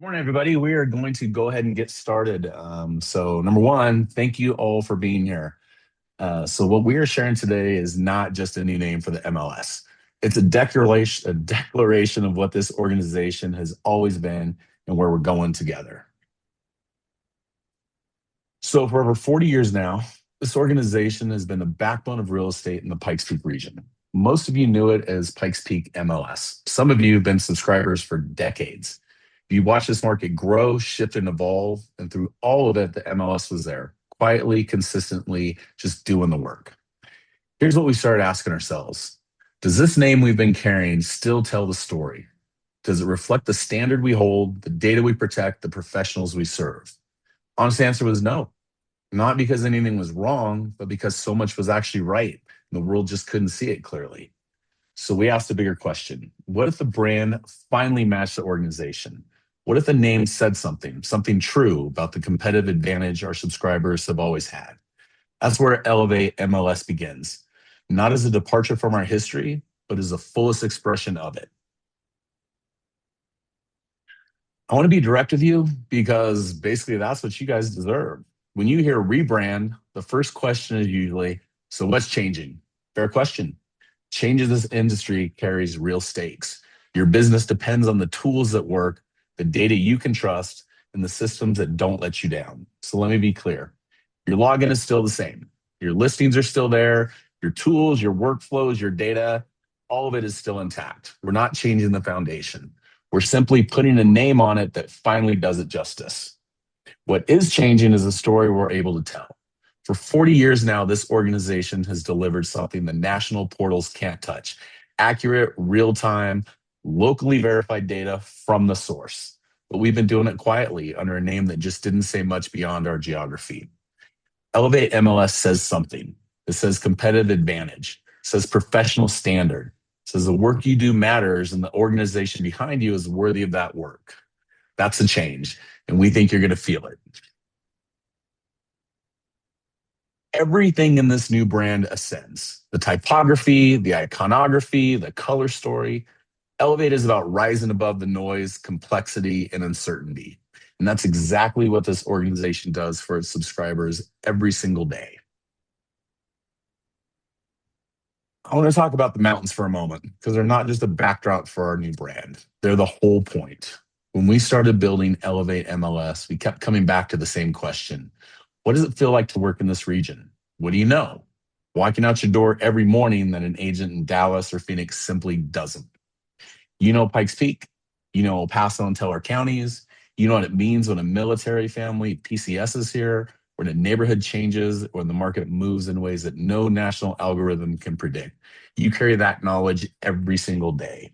Morning, everybody. We are going to go ahead and get started. Number one, thank you all for being here. What we are sharing today is not just a new name for the MLS. It's a declaration of what this organization has always been and where we're going together. So, for over 40 years now, this organization has been the backbone of real estate in the Pikes Peak region. Most of you knew it as Pikes Peak MLS. Some of you have been subscribers for decades. You watch this market grow, shift, and evolve. And through all of it, the MLS was there, quietly, consistently, just doing the work. Here's what we started asking ourselves. Does this name we've been carrying still tell the story? Does it reflect the standard we hold, the data we protect, the professionals we serve? Honest answer was no. Not because anything was wrong, but because so much was actually right. And the world just couldn't see it clearly. So we asked a bigger question. What if the brand finally matched the organization? What if the name said something true about the competitive advantage our subscribers have always had? That's where Elevate MLS begins. Not as a departure from our history, but as the fullest expression of it. I want to be direct with you because basically that's what you guys deserve. When you hear rebrand, the first question is usually, so what's changing? Fair question. Change in this industry carries real stakes. Your business depends on the tools that work, the data you can trust, and the systems that don't let you down. So let me be clear. Your login is still the same. Your listings are still there. Your tools, your workflows, your data, all of it is still intact. We're not changing the foundation. We're simply putting a name on it that finally does it justice. What is changing is the story we're able to tell. For 40 years now, this organization has delivered something the national portals can't touch: accurate, real time, locally verified data from the source. But we've been doing it quietly under a name that just didn't say much beyond our geography. Elevate MLS says something. It says competitive advantage, it says professional standard, it says the work you do matters and the organization behind you is worthy of that work. That's a change, and we think you're going to feel it. Everything in this new brand ascends: the typography, the iconography, the color story. Elevate is about rising above the noise, complexity, and uncertainty. And that's exactly what this organization does for its subscribers every single day. I want to talk about the mountains for a moment because they're not just a backdrop for our new brand, they're the whole point. When we started building Elevate MLS, we kept coming back to the same question: what does it feel like to work in this region? What do you know? Walking out your door every morning that an agent in Dallas or Phoenix simply doesn't. You know Pikes Peak, you know El Paso and Teller counties, you know what it means when a military family PCS is here, when a neighborhood changes, when the market moves in ways that no national algorithm can predict. You carry that knowledge every single day.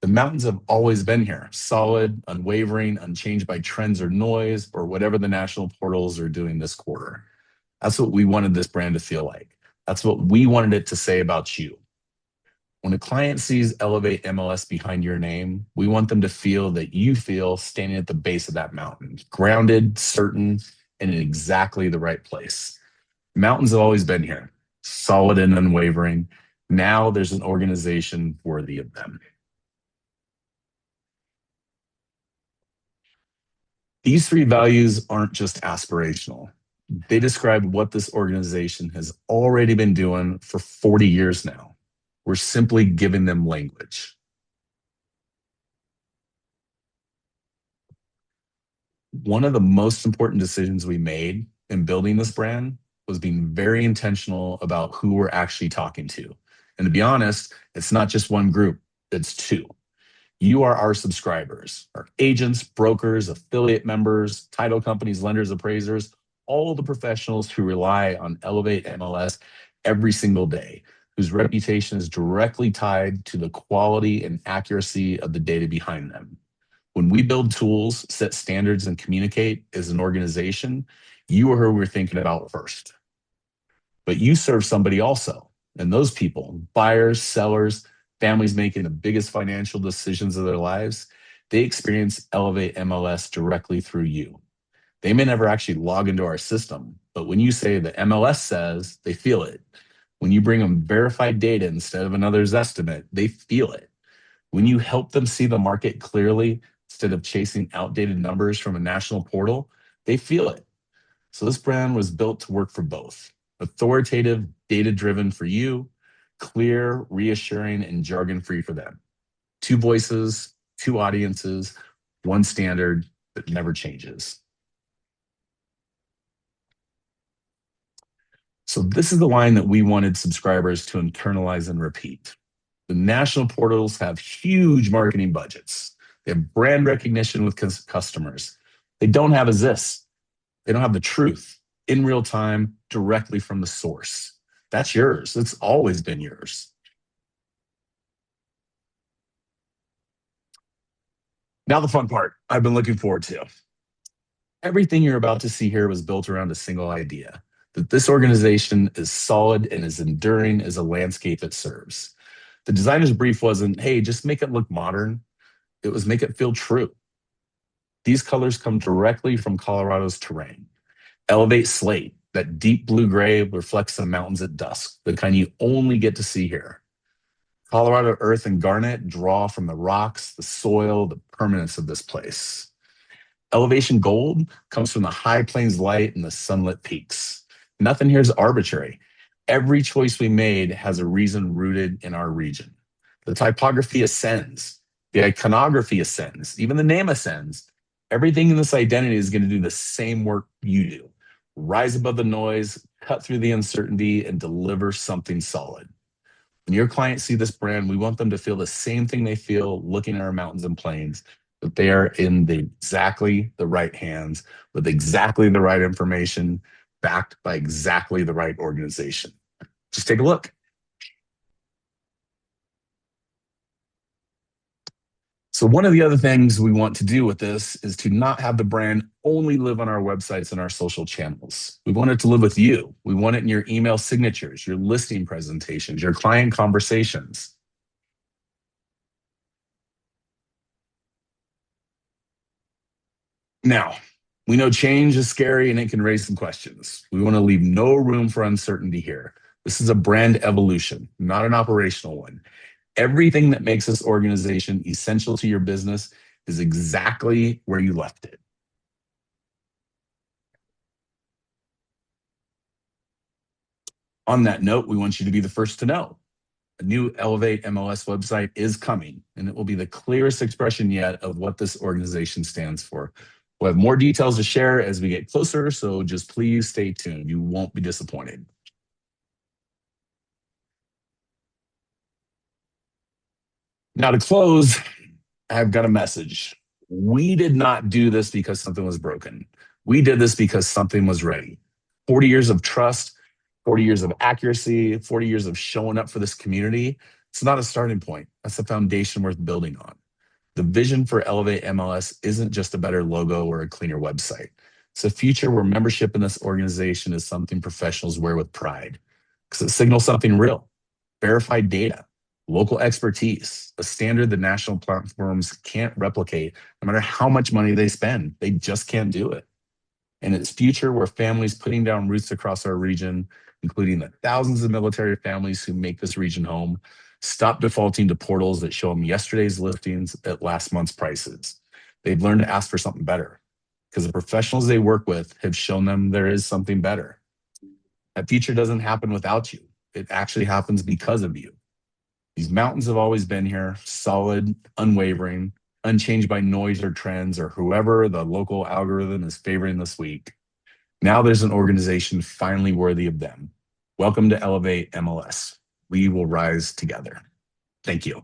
The mountains have always been here, solid, unwavering, unchanged by trends or noise or whatever the national portals are doing this quarter. That's what we wanted this brand to feel like. That's what we wanted it to say about you. When a client sees Elevate MLS behind your name, we want them to feel that you feel standing at the base of that mountain, grounded, certain, and in exactly the right place. Mountains have always been here, solid and unwavering. Now there's an organization worthy of them. These three values aren't just aspirational. They describe what this organization has already been doing for 40 years now. We're simply giving them language. One of the most important decisions we made in building this brand was being very intentional about who we're actually talking to. And to be honest, it's not just one group, it's two. You are our subscribers, our agents, brokers, affiliate members, title companies, lenders, appraisers, all the professionals who rely on Elevate MLS every single day, whose reputation is directly tied to the quality and accuracy of the data behind them. When we build tools, set standards, and communicate as an organization, you are who we're thinking about first. But you serve somebody also, and those people, buyers, sellers, families making the biggest financial decisions of their lives, they experience Elevate MLS directly through you. They may never actually log into our system, but when you say the MLS says, they feel it. When you bring them verified data instead of another's estimate, they feel it. When you help them see the market clearly, instead of chasing outdated numbers from a national portal, they feel it. So this brand was built to work for both. Authoritative, data-driven for you, clear, reassuring, and jargon-free for them. Two voices, two audiences, one standard that never changes. So this is the line that we wanted subscribers to internalize and repeat. The national portals have huge marketing budgets. They have brand recognition with customers. They don't have is this. They don't have the truth in real time directly from the source. That's yours. It's always been yours. Now the fun part I've been looking forward to. Everything you're about to see here was built around a single idea, that this organization is solid and as enduring as a landscape it serves. The designer's brief wasn't, hey, just make it look modern. It was make it feel true. These colors come directly from Colorado's terrain. Elevate slate, that deep blue gray reflects the mountains at dusk, the kind you only get to see here. Colorado earth and garnet draw from the rocks, the soil, the permanence of this place. Elevation gold comes from the high plains light and the sunlit peaks. Nothing here is arbitrary. Every choice we made has a reason rooted in our region. The typography ascends. The iconography ascends. Even the name ascends. Everything in this identity is going to do the same work you do. Rise above the noise, cut through the uncertainty, and deliver something solid. When your clients see this brand, we want them to feel the same thing they feel looking at our mountains and plains, that they are in exactly the right hands with exactly the right information, backed by exactly the right organization. Just take a look. So one of the other things we want to do with this is to not have the brand only live on our websites and our social channels. We want it to live with you. We want it in your email signatures, your listing presentations, your client conversations. Now, we know change is scary and it can raise some questions. We want to leave no room for uncertainty here. This is a brand evolution, not an operational one. Everything that makes this organization essential to your business is exactly where you left it. On that note, we want you to be the first to know. A new Elevate MLS website is coming, and it will be the clearest expression yet of what this organization stands for. We'll have more details to share as we get closer, so just please stay tuned. You won't be disappointed. Now, to close, I've got a message. We did not do this because something was broken. We did this because something was ready. 40 years of trust, 40 years of accuracy, 40 years of showing up for this community. It's not a starting point. That's a foundation worth building on. The vision for Elevate MLS isn't just a better logo or a cleaner website. It's a future where membership in this organization is something professionals wear with pride because it signals something real, verified data, local expertise, a standard the national platforms can't replicate no matter how much money they spend. They just can't do it. And its future where families putting down roots across our region, including the thousands of military families who make this region home, stop defaulting to portals that show them yesterday's listings at last month's prices. They've learned to ask for something better because the professionals they work with have shown them there is something better. That future doesn't happen without you. It actually happens because of you. These mountains have always been here, solid, unwavering, unchanged by noise or trends or whoever the local algorithm is favoring this week. Now there's an organization finally worthy of them. Welcome to Elevate MLS. We will rise together. Thank you.